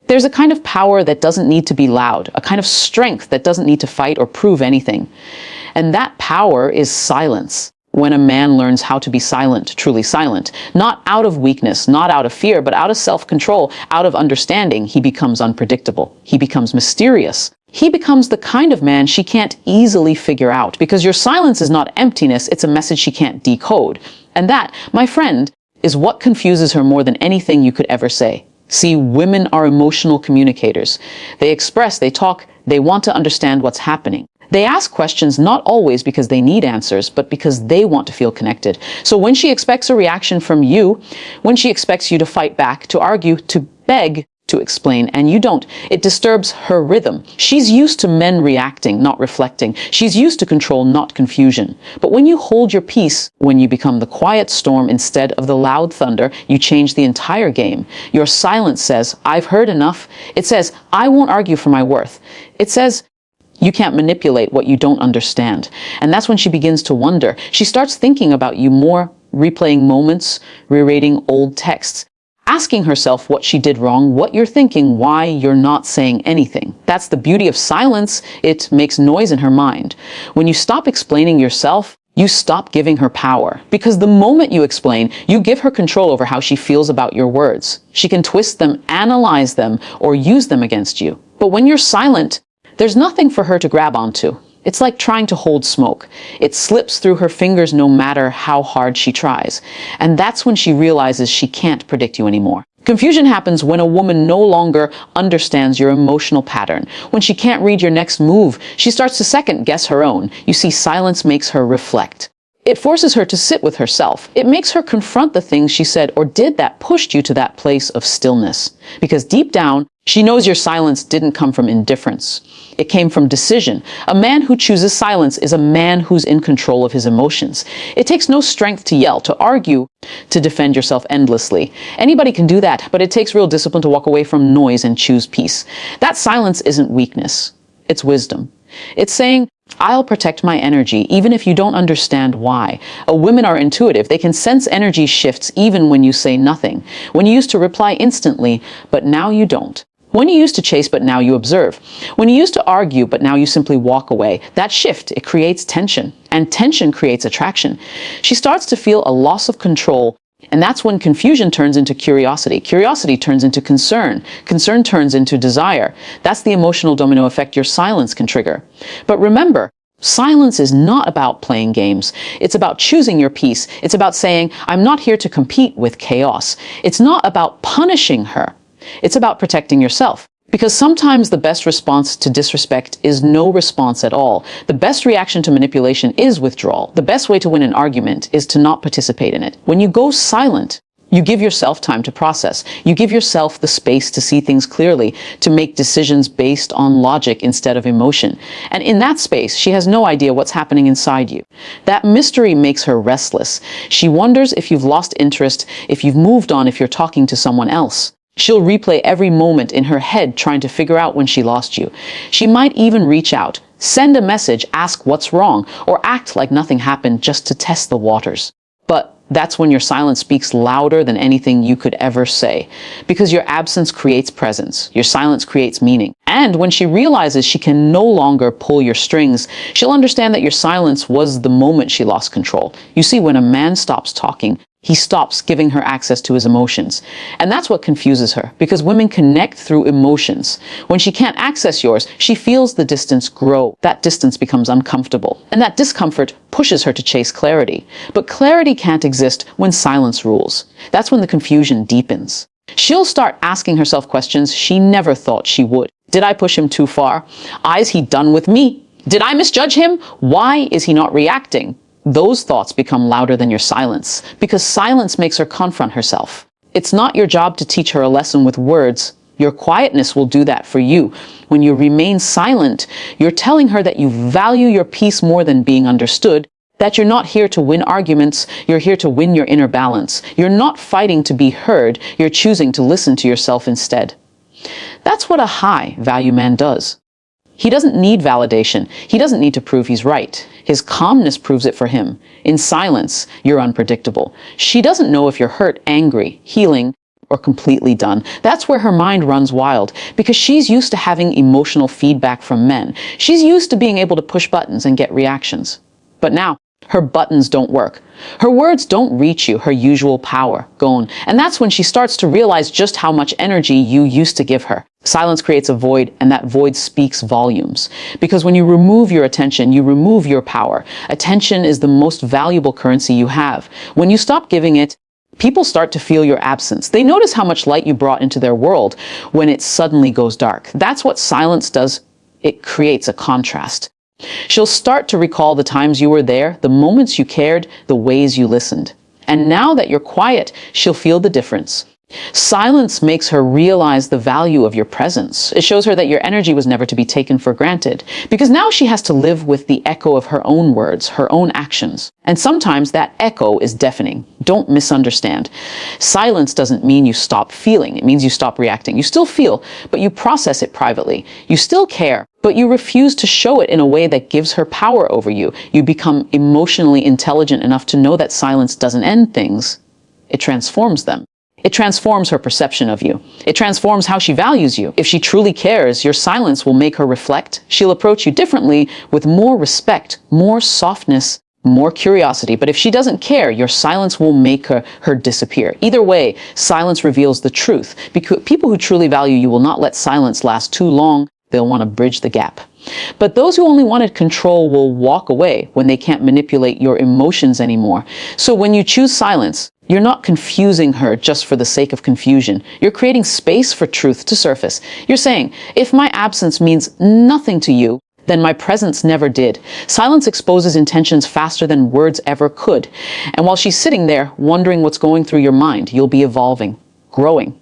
There's a kind of power that doesn't need to be loud, a kind of strength that doesn't need to fight or prove anything. And that power is silence. When a man learns how to be silent, truly silent, not out of weakness, not out of fear, but out of self-control, out of understanding, he becomes unpredictable. He becomes mysterious. He becomes the kind of man she can't easily figure out, because your silence is not emptiness, it's a message she can't decode. And that, my friend, is what confuses her more than anything you could ever say. See, women are emotional communicators. They express, they talk, they want to understand what's happening. They ask questions not always because they need answers, but because they want to feel connected. So when she expects a reaction from you, when she expects you to fight back, to argue, to beg, to explain, and you don't, it disturbs her rhythm. She's used to men reacting, not reflecting. She's used to control, not confusion. But when you hold your peace, when you become the quiet storm instead of the loud thunder, you change the entire game. Your silence says, I've heard enough. It says, I won't argue for my worth. It says, you can't manipulate what you don't understand. And that's when she begins to wonder. She starts thinking about you more, replaying moments, rereading old texts, asking herself what she did wrong, what you're thinking, why you're not saying anything. That's the beauty of silence. It makes noise in her mind. When you stop explaining yourself, you stop giving her power. Because the moment you explain, you give her control over how she feels about your words. She can twist them, analyze them, or use them against you. But when you're silent, there's nothing for her to grab onto. It's like trying to hold smoke. It slips through her fingers no matter how hard she tries. And that's when she realizes she can't predict you anymore. Confusion happens when a woman no longer understands your emotional pattern. When she can't read your next move, she starts to second guess her own. You see, silence makes her reflect. It forces her to sit with herself. It makes her confront the things she said or did that pushed you to that place of stillness. Because deep down, she knows your silence didn't come from indifference. It came from decision. A man who chooses silence is a man who's in control of his emotions. It takes no strength to yell, to argue, to defend yourself endlessly. Anybody can do that, but it takes real discipline to walk away from noise and choose peace. That silence isn't weakness. It's wisdom. It's saying, I'll protect my energy, even if you don't understand why. Women are intuitive. They can sense energy shifts even when you say nothing. When you used to reply instantly, but now you don't. When you used to chase, but now you observe. When you used to argue, but now you simply walk away. That shift, it creates tension. And tension creates attraction. She starts to feel a loss of control. And that's when confusion turns into curiosity. Curiosity turns into concern. Concern turns into desire. That's the emotional domino effect your silence can trigger. But remember, silence is not about playing games. It's about choosing your peace. It's about saying, I'm not here to compete with chaos. It's not about punishing her. It's about protecting yourself. Because sometimes the best response to disrespect is no response at all. The best reaction to manipulation is withdrawal. The best way to win an argument is to not participate in it. When you go silent, you give yourself time to process. You give yourself the space to see things clearly, to make decisions based on logic instead of emotion. And in that space, she has no idea what's happening inside you. That mystery makes her restless. She wonders if you've lost interest, if you've moved on, if you're talking to someone else. She'll replay every moment in her head trying to figure out when she lost you. She might even reach out, send a message, ask what's wrong, or act like nothing happened just to test the waters. But that's when your silence speaks louder than anything you could ever say. Because your absence creates presence. Your silence creates meaning. And when she realizes she can no longer pull your strings, she'll understand that your silence was the moment she lost control. You see, when a man stops talking, he stops giving her access to his emotions. And that's what confuses her, because women connect through emotions. When she can't access yours, she feels the distance grow. That distance becomes uncomfortable. And that discomfort pushes her to chase clarity. But clarity can't exist when silence rules. That's when the confusion deepens. She'll start asking herself questions she never thought she would. Did I push him too far? Is he done with me? Did I misjudge him? Why is he not reacting? Those thoughts become louder than your silence, because silence makes her confront herself. It's not your job to teach her a lesson with words. Your quietness will do that for you. When you remain silent, you're telling her that you value your peace more than being understood, that you're not here to win arguments, you're here to win your inner balance. You're not fighting to be heard, you're choosing to listen to yourself instead. That's what a high-value man does. He doesn't need validation. He doesn't need to prove he's right. His calmness proves it for him. In silence, you're unpredictable. She doesn't know if you're hurt, angry, healing, or completely done. That's where her mind runs wild, because she's used to having emotional feedback from men. She's used to being able to push buttons and get reactions. But now, her buttons don't work. Her words don't reach you, her usual power gone. And that's when she starts to realize just how much energy you used to give her. Silence creates a void, and that void speaks volumes. Because when you remove your attention, you remove your power. Attention is the most valuable currency you have. When you stop giving it, people start to feel your absence. They notice how much light you brought into their world when it suddenly goes dark. That's what silence does. It creates a contrast. She'll start to recall the times you were there, the moments you cared, the ways you listened. And now that you're quiet, she'll feel the difference. Silence makes her realize the value of your presence. It shows her that your energy was never to be taken for granted, because now she has to live with the echo of her own words, her own actions. And sometimes that echo is deafening. Don't misunderstand. Silence doesn't mean you stop feeling. It means you stop reacting. You still feel, but you process it privately. You still care, but you refuse to show it in a way that gives her power over you. You become emotionally intelligent enough to know that silence doesn't end things. It transforms them. It transforms her perception of you. It transforms how she values you. If she truly cares, your silence will make her reflect. She'll approach you differently, with more respect, more softness, more curiosity. But if she doesn't care, your silence will make her disappear. Either way, silence reveals the truth. Because people who truly value you will not let silence last too long. They'll want to bridge the gap. But those who only wanted control will walk away when they can't manipulate your emotions anymore. So when you choose silence, you're not confusing her just for the sake of confusion. You're creating space for truth to surface. You're saying, if my absence means nothing to you, then my presence never did. Silence exposes intentions faster than words ever could. And while she's sitting there wondering what's going through your mind, you'll be evolving, growing,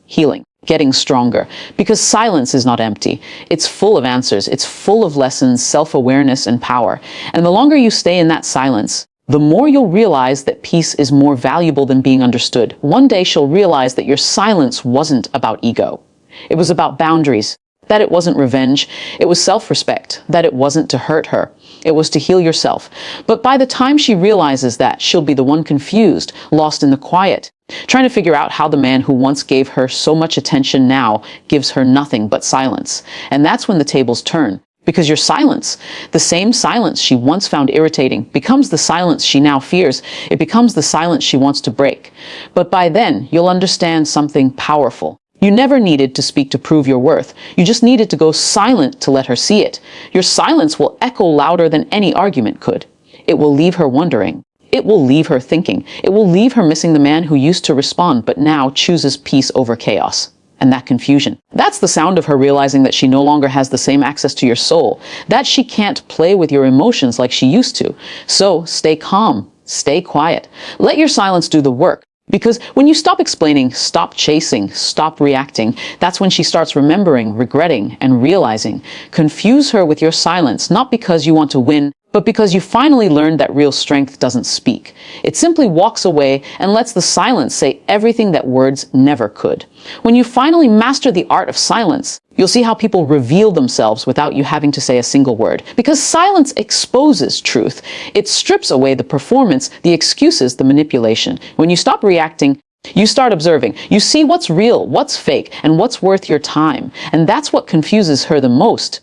healing, getting stronger. Because silence is not empty. It's full of answers. It's full of lessons, self-awareness, and power. And the longer you stay in that silence, the more you'll realize that peace is more valuable than being understood. One day she'll realize that your silence wasn't about ego. It was about boundaries, that it wasn't revenge. It was self-respect, that it wasn't to hurt her. It was to heal yourself. But by the time she realizes that, she'll be the one confused, lost in the quiet, trying to figure out how the man who once gave her so much attention now gives her nothing but silence. And that's when the tables turn. Because your silence, the same silence she once found irritating, becomes the silence she now fears. It becomes the silence she wants to break. But by then, you'll understand something powerful. You never needed to speak to prove your worth. You just needed to go silent to let her see it. Your silence will echo louder than any argument could. It will leave her wondering. It will leave her thinking. It will leave her missing the man who used to respond but now chooses peace over chaos. And that confusion. That's the sound of her realizing that she no longer has the same access to your soul, that she can't play with your emotions like she used to. So stay calm, stay quiet. Let your silence do the work. Because when you stop explaining, stop chasing, stop reacting, that's when she starts remembering, regretting, and realizing. Confuse her with your silence, not because you want to win, but because you finally learned that real strength doesn't speak. It simply walks away and lets the silence say everything that words never could. When you finally master the art of silence, you'll see how people reveal themselves without you having to say a single word. Because silence exposes truth. It strips away the performance, the excuses, the manipulation. When you stop reacting, you start observing. You see what's real, what's fake, and what's worth your time. And that's what confuses her the most.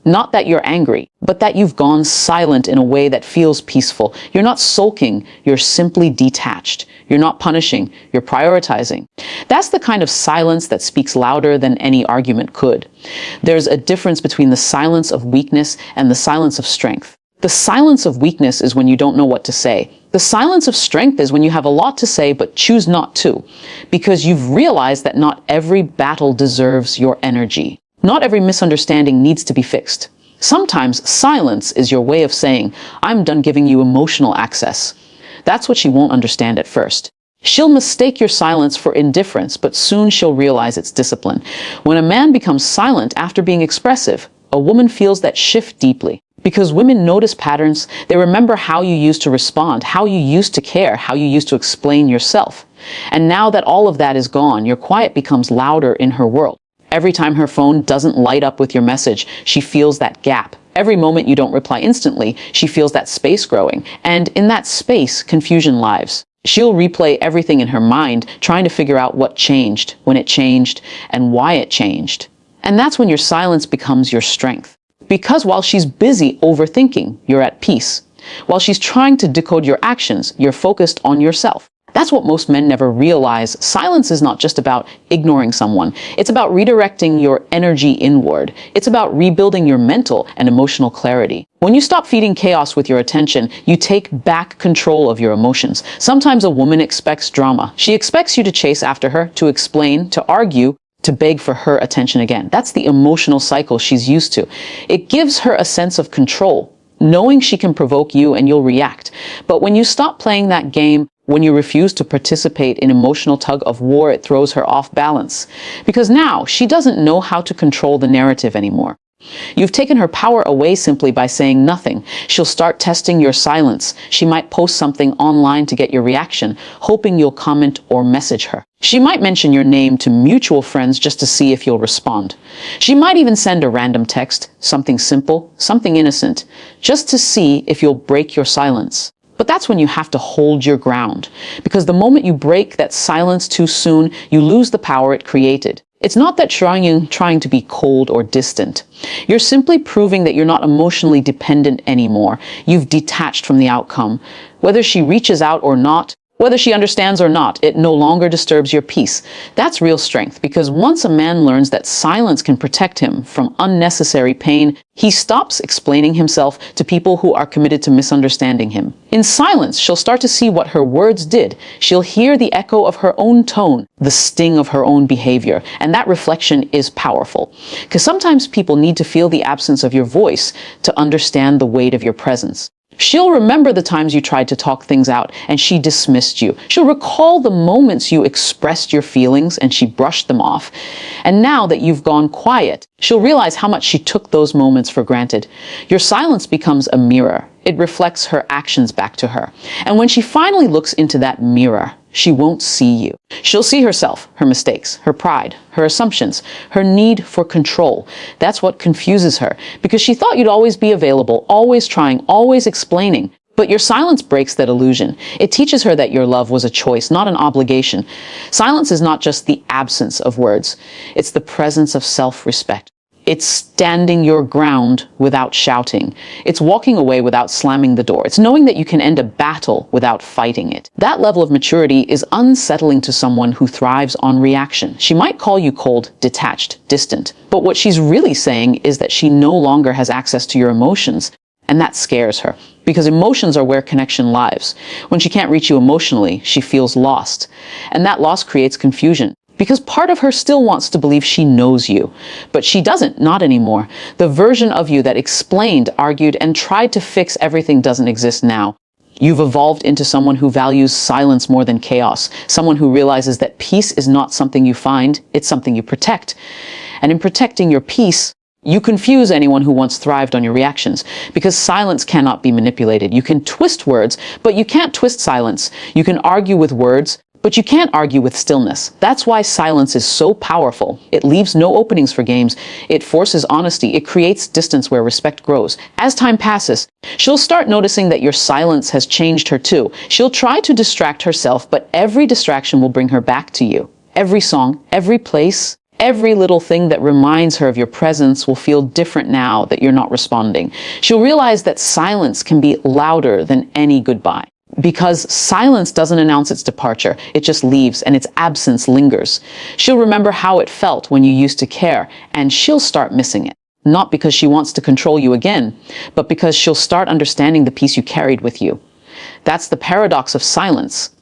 Not that you're angry, but that you've gone silent in a way that feels peaceful. You're not sulking, you're simply detached. You're not punishing, you're prioritizing. That's the kind of silence that speaks louder than any argument could. There's a difference between the silence of weakness and the silence of strength. The silence of weakness is when you don't know what to say. The silence of strength is when you have a lot to say but choose not to, because you've realized that not every battle deserves your energy. Not every misunderstanding needs to be fixed. Sometimes silence is your way of saying, I'm done giving you emotional access. That's what she won't understand at first. She'll mistake your silence for indifference, but soon she'll realize it's discipline. When a man becomes silent after being expressive, a woman feels that shift deeply. Because women notice patterns, they remember how you used to respond, how you used to care, how you used to explain yourself. And now that all of that is gone, your quiet becomes louder in her world. Every time her phone doesn't light up with your message, she feels that gap. Every moment you don't reply instantly, she feels that space growing. And in that space, confusion lives. She'll replay everything in her mind, trying to figure out what changed, when it changed, and why it changed. And that's when your silence becomes your strength. Because while she's busy overthinking, you're at peace. While she's trying to decode your actions, you're focused on yourself. That's what most men never realize. Silence is not just about ignoring someone. It's about redirecting your energy inward. It's about rebuilding your mental and emotional clarity. When you stop feeding chaos with your attention, you take back control of your emotions. Sometimes a woman expects drama. She expects you to chase after her, to explain, to argue, to beg for her attention again. That's the emotional cycle she's used to. It gives her a sense of control, knowing she can provoke you and you'll react. But when you stop playing that game, when you refuse to participate in emotional tug of war, it throws her off balance. Because now she doesn't know how to control the narrative anymore. You've taken her power away simply by saying nothing. She'll start testing your silence. She might post something online to get your reaction, hoping you'll comment or message her. She might mention your name to mutual friends just to see if you'll respond. She might even send a random text, something simple, something innocent, just to see if you'll break your silence. But that's when you have to hold your ground, because the moment you break that silence too soon, you lose the power it created. It's not that trying to be cold or distant. You're simply proving that you're not emotionally dependent anymore. You've detached from the outcome. Whether she reaches out or not, whether she understands or not, it no longer disturbs your peace. That's real strength, because once a man learns that silence can protect him from unnecessary pain, he stops explaining himself to people who are committed to misunderstanding him. In silence, she'll start to see what her words did. She'll hear the echo of her own tone, the sting of her own behavior, and that reflection is powerful. Because sometimes people need to feel the absence of your voice to understand the weight of your presence. She'll remember the times you tried to talk things out and she dismissed you. She'll recall the moments you expressed your feelings and she brushed them off. And now that you've gone quiet, she'll realize how much she took those moments for granted. Your silence becomes a mirror. It reflects her actions back to her. And when she finally looks into that mirror, she won't see you. She'll see herself, her mistakes, her pride, her assumptions, her need for control. That's what confuses her, because she thought you'd always be available, always trying, always explaining. But your silence breaks that illusion. It teaches her that your love was a choice, not an obligation. Silence is not just the absence of words. It's the presence of self-respect. It's standing your ground without shouting. It's walking away without slamming the door. It's knowing that you can end a battle without fighting it. That level of maturity is unsettling to someone who thrives on reaction. She might call you cold, detached, distant, but what she's really saying is that she no longer has access to your emotions, and that scares her, because emotions are where connection lives. When she can't reach you emotionally, she feels lost, and that loss creates confusion. Because part of her still wants to believe she knows you, but she doesn't, not anymore. The version of you that explained, argued, and tried to fix everything doesn't exist now. You've evolved into someone who values silence more than chaos, someone who realizes that peace is not something you find, it's something you protect. And in protecting your peace, you confuse anyone who once thrived on your reactions, because silence cannot be manipulated. You can twist words, but you can't twist silence. You can argue with words, but you can't argue with stillness. That's why silence is so powerful. It leaves no openings for games. It forces honesty. It creates distance where respect grows. As time passes, she'll start noticing that your silence has changed her too. She'll try to distract herself, but every distraction will bring her back to you. Every song, every place, every little thing that reminds her of your presence will feel different now that you're not responding. She'll realize that silence can be louder than any goodbye. Because silence doesn't announce its departure, it just leaves, and its absence lingers. She'll remember how it felt when you used to care, and she'll start missing it. Not because she wants to control you again, but because she'll start understanding the peace you carried with you. That's the paradox of silence.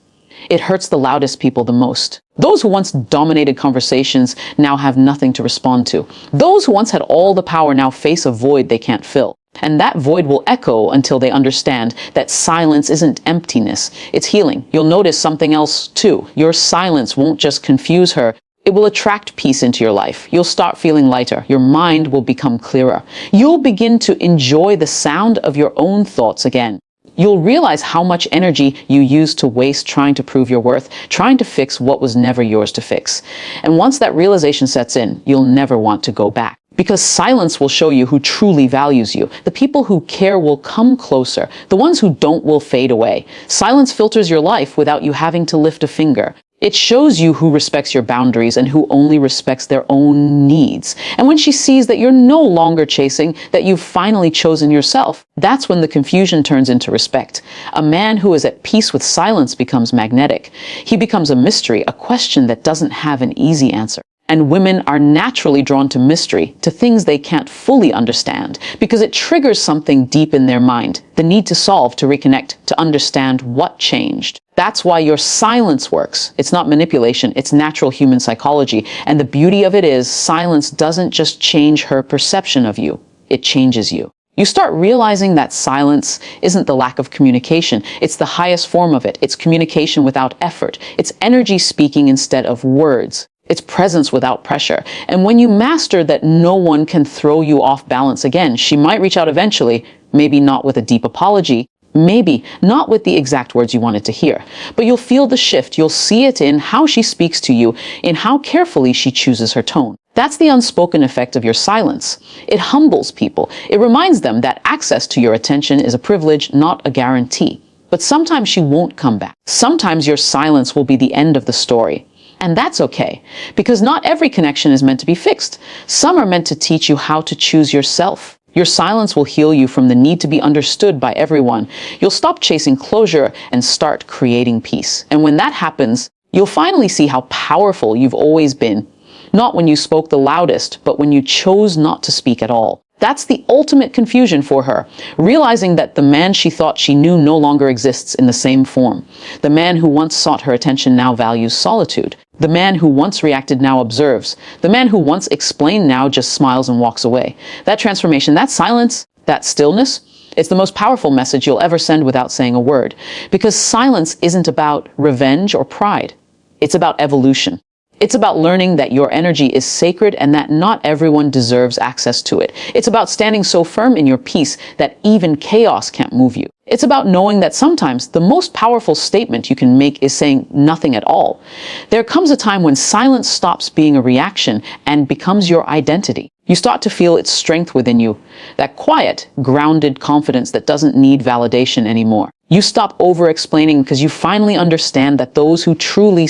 It hurts the loudest people the most. Those who once dominated conversations now have nothing to respond to. Those who once had all the power now face a void they can't fill. And that void will echo until they understand that silence isn't emptiness, it's healing. You'll notice something else too. Your silence won't just confuse her, it will attract peace into your life. You'll start feeling lighter. Your mind will become clearer. You'll begin to enjoy the sound of your own thoughts again. You'll realize how much energy you used to waste trying to prove your worth, trying to fix what was never yours to fix. And once that realization sets in, you'll never want to go back. Because silence will show you who truly values you. The people who care will come closer. The ones who don't will fade away. Silence filters your life without you having to lift a finger. It shows you who respects your boundaries and who only respects their own needs. And when she sees that you're no longer chasing, that you've finally chosen yourself, that's when the confusion turns into respect. A man who is at peace with silence becomes magnetic. He becomes a mystery, a question that doesn't have an easy answer. And women are naturally drawn to mystery, to things they can't fully understand, because it triggers something deep in their mind, the need to solve, to reconnect, to understand what changed. That's why your silence works. It's not manipulation, it's natural human psychology. And the beauty of it is, silence doesn't just change her perception of you, it changes you. You start realizing that silence isn't the lack of communication. It's the highest form of it. It's communication without effort. It's energy speaking instead of words. It's presence without pressure. And when you master that, no one can throw you off balance again. She might reach out eventually, maybe not with a deep apology, maybe not with the exact words you wanted to hear. But you'll feel the shift. You'll see it in how she speaks to you, in how carefully she chooses her tone. That's the unspoken effect of your silence. It humbles people. It reminds them that access to your attention is a privilege, not a guarantee. But sometimes she won't come back. Sometimes your silence will be the end of the story. And that's okay, because not every connection is meant to be fixed. Some are meant to teach you how to choose yourself. Your silence will heal you from the need to be understood by everyone. You'll stop chasing closure and start creating peace. And when that happens, you'll finally see how powerful you've always been. Not when you spoke the loudest, but when you chose not to speak at all. That's the ultimate confusion for her, realizing that the man she thought she knew no longer exists in the same form. The man who once sought her attention now values solitude. The man who once reacted now observes. The man who once explained now just smiles and walks away. That transformation, that silence, that stillness, it's the most powerful message you'll ever send without saying a word. Because silence isn't about revenge or pride. It's about evolution. It's about learning that your energy is sacred and that not everyone deserves access to it. It's about standing so firm in your peace that even chaos can't move you. It's about knowing that sometimes the most powerful statement you can make is saying nothing at all. There comes a time when silence stops being a reaction and becomes your identity. You start to feel its strength within you, that quiet, grounded confidence that doesn't need validation anymore. You stop over-explaining because you finally understand that those who truly